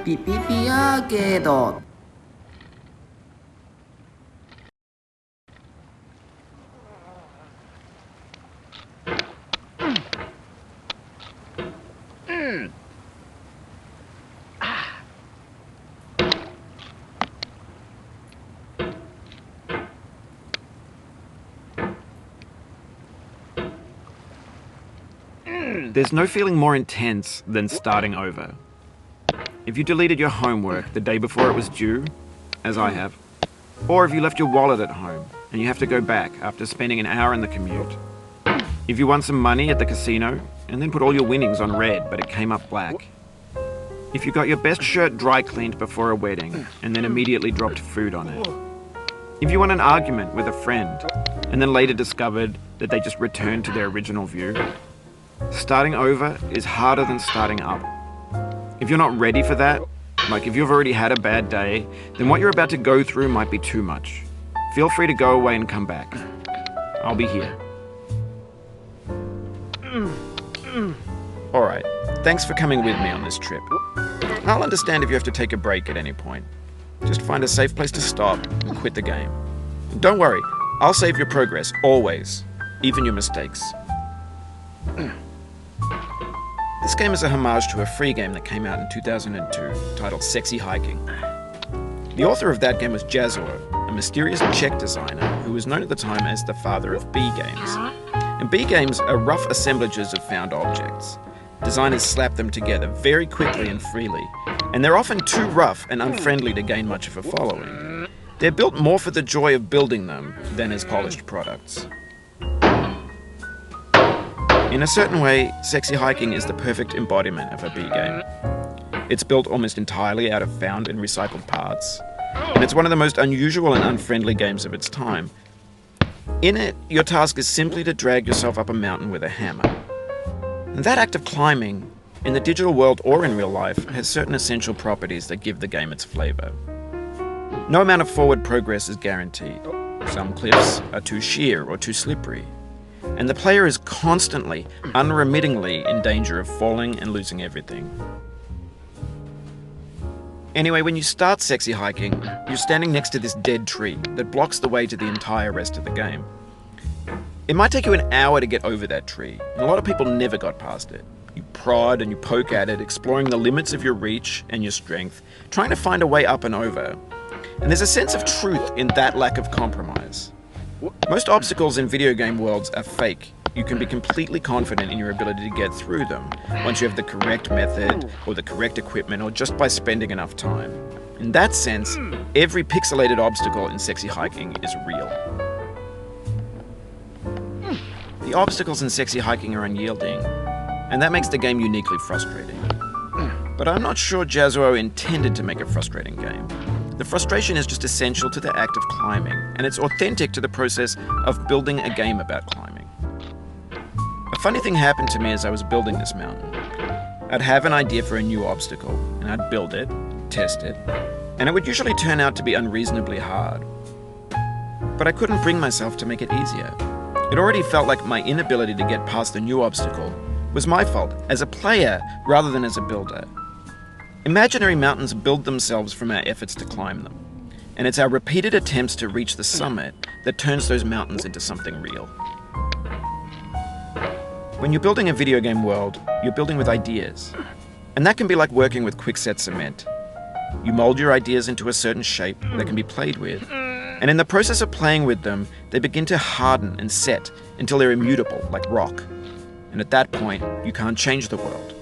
ピピピアーケード。There's no feeling more intense than starting over. If you deleted your homework the day before it was due, as I have, or if you left your wallet at home and you have to go back after spending an hour in the commute. If you won some money at the casino and then put all your winnings on red but it came up black. If you got your best shirt dry cleaned before a wedding and then immediately dropped food on it. If you won an argument with a friend and then later discovered that they just returned to their original view. Starting over is harder than starting up. If you're not ready for that, like if you've already had a bad day, then what you're about to go through might be too much. Feel free to go away and come back. I'll be here. Alright, thanks for coming with me on this trip. I'll understand if you have to take a break at any point. Just find a safe place to stop and quit the game. Don't worry, I'll save your progress, always, even your mistakes. This game is a homage to a free game that came out in 2002, titled Sexy Hiking. The author of that game was Jazuo, a mysterious Czech designer who was known at the time as the father of B games. And B games are rough assemblages of found objects. Designers slap them together very quickly and freely, and they're often too rough and unfriendly to gain much of a following. They're built more for the joy of building them than as polished products. In a certain way, Sexy Hiking is the perfect embodiment of a B game. It's built almost entirely out of found and recycled parts, and it's one of the most unusual and unfriendly games of its time. In it, your task is simply to drag yourself up a mountain with a hammer. And that act of climbing, in the digital world or in real life, has certain essential properties that give the game its flavor. No amount of forward progress is guaranteed. Some cliffs are too sheer or too slippery. And the player is constantly, unremittingly in danger of falling and losing everything. Anyway, when you start Sexy Hiking, you're standing next to this dead tree that blocks the way to the entire rest of the game. It might take you an hour to get over that tree, and a lot of people never got past it. You prod and you poke at it, exploring the limits of your reach and your strength, trying to find a way up and over. And there's a sense of truth in that lack of compromise. Most obstacles in video game worlds are fake. You can be completely confident in your ability to get through them once you have the correct method or the correct equipment or just by spending enough time. In that sense, every pixelated obstacle in Sexy Hiking is real. The obstacles in Sexy Hiking are unyielding, and that makes the game uniquely frustrating. But I'm not sure Jazuo intended to make a frustrating game. The frustration is just essential to the act of climbing, and it's authentic to the process of building a game about climbing. A funny thing happened to me as I was building this mountain. I'd have an idea for a new obstacle, and I'd build it, test it, and it would usually turn out to be unreasonably hard. But I couldn't bring myself to make it easier. It already felt like my inability to get past the new obstacle was my fault as a player rather than as a builder. Imaginary mountains build themselves from our efforts to climb them, and it's our repeated attempts to reach the summit that turns those mountains into something real. When you're building a video game world, you're building with ideas, and that can be like working with quickset cement. You mold your ideas into a certain shape that can be played with, and in the process of playing with them, they begin to harden and set until they're immutable, like rock. And at that point, you can't change the world.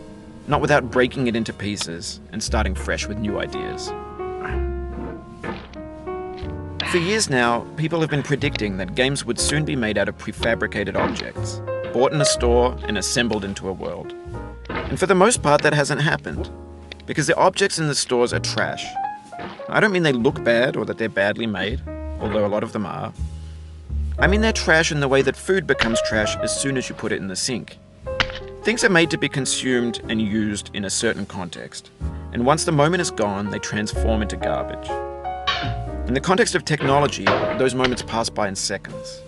Not without breaking it into pieces and starting fresh with new ideas. For years now, people have been predicting that games would soon be made out of prefabricated objects, bought in a store and assembled into a world. And for the most part, that hasn't happened, because the objects in the stores are trash. I don't mean they look bad or that they're badly made, although a lot of them are. I mean they're trash in the way that food becomes trash as soon as you put it in the sink. Things are made to be consumed and used in a certain context, and once the moment is gone, they transform into garbage. In the context of technology, those moments pass by in seconds.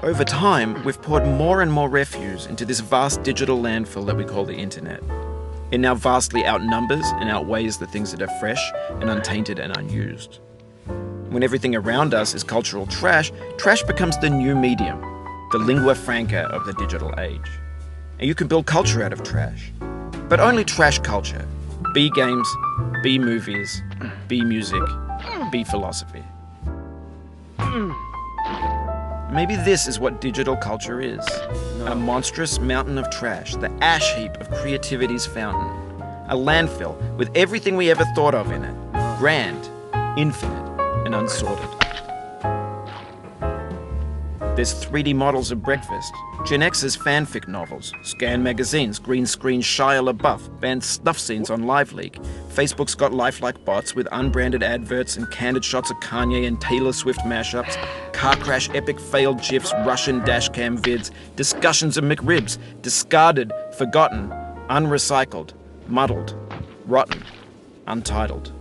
Over time, we've poured more and more refuse into this vast digital landfill that we call the internet. It now vastly outnumbers and outweighs the things that are fresh and untainted and unused. When everything around us is cultural trash, trash becomes the new medium, the lingua franca of the digital age. And you can build culture out of trash. But only trash culture. B games, B movies, B music, B philosophy. Maybe this is what digital culture is. A monstrous mountain of trash, the ash heap of creativity's fountain. A landfill with everything we ever thought of in it. Grand, infinite, and unsorted. There's 3D models of breakfast, Gen X's fanfic novels, scan magazines, green screen Shia LaBeouf, banned snuff scenes on LiveLeak. Facebook's got lifelike bots with unbranded adverts and candid shots of Kanye and Taylor Swift mashups, car crash epic failed GIFs, Russian dashcam vids, discussions of McRibs, discarded, forgotten, unrecycled, muddled, rotten, untitled.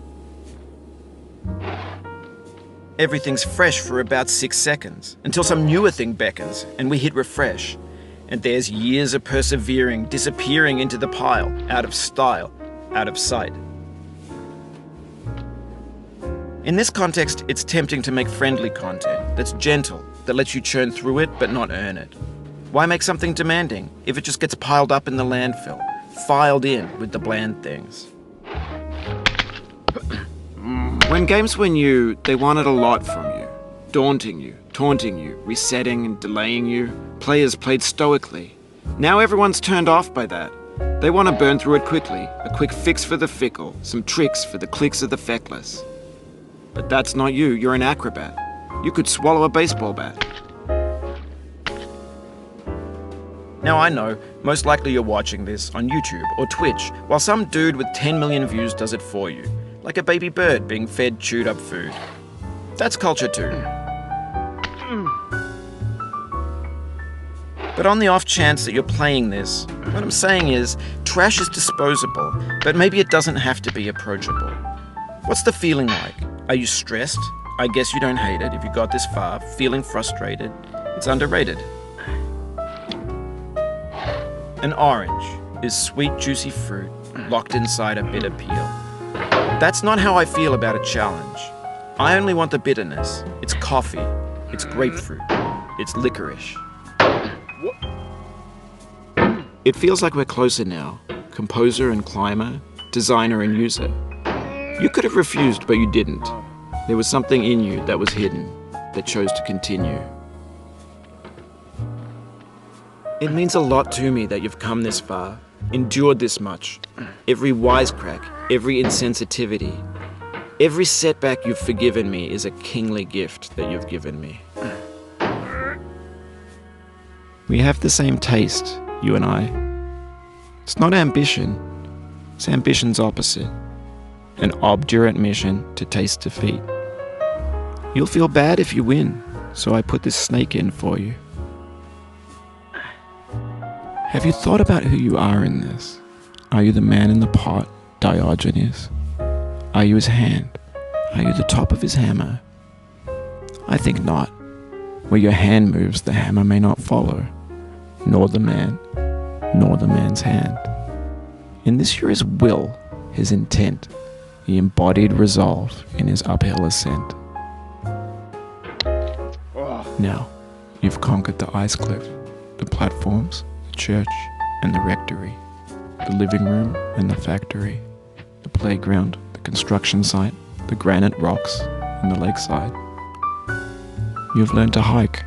Everything's fresh for about 6 seconds, until some newer thing beckons, and we hit refresh. And there's years of persevering, disappearing into the pile, out of style, out of sight. In this context, it's tempting to make friendly content that's gentle, that lets you churn through it but not earn it. Why make something demanding if it just gets piled up in the landfill, filed in with the bland things? When games were new, they wanted a lot from you. Daunting you, taunting you, resetting and delaying you. Players played stoically. Now everyone's turned off by that. They want to burn through it quickly, a quick fix for the fickle, some tricks for the clicks of the feckless. But that's not you, you're an acrobat. You could swallow a baseball bat. Now I know, most likely you're watching this on YouTube or Twitch, while some dude with 10 million views does it for you. Like a baby bird being fed chewed up food. That's culture too. But on the off chance that you're playing this, what I'm saying is, trash is disposable, but maybe it doesn't have to be approachable. What's the feeling like? Are you stressed? I guess you don't hate it if you got this far. Feeling frustrated? It's underrated. An orange is sweet, juicy fruit locked inside a bitter peel. That's not how I feel about a challenge. I only want the bitterness. It's coffee. It's grapefruit. It's licorice. It feels like we're closer now. Composer and climber, designer and user. You could have refused, but you didn't. There was something in you that was hidden, that chose to continue. It means a lot to me that you've come this far, endured this much. Every wisecrack, every insensitivity, every setback you've forgiven me is a kingly gift that you've given me. We have the same taste, you and I. It's not ambition, it's ambition's opposite. An obdurate mission to taste defeat. You'll feel bad if you win, so I put this snake in for you. Have you thought about who you are in this? Are you the man in the pot, Diogenes? Are you his hand? Are you the top of his hammer? I think not. Where your hand moves, the hammer may not follow, nor the man, nor the man's hand. In this you're his will, his intent, the embodied resolve in his uphill ascent. Now, you've conquered the ice cliff, the platforms, the church and the rectory, the living room and the factory, the playground, the construction site, the granite rocks and the lakeside. You've learned to hike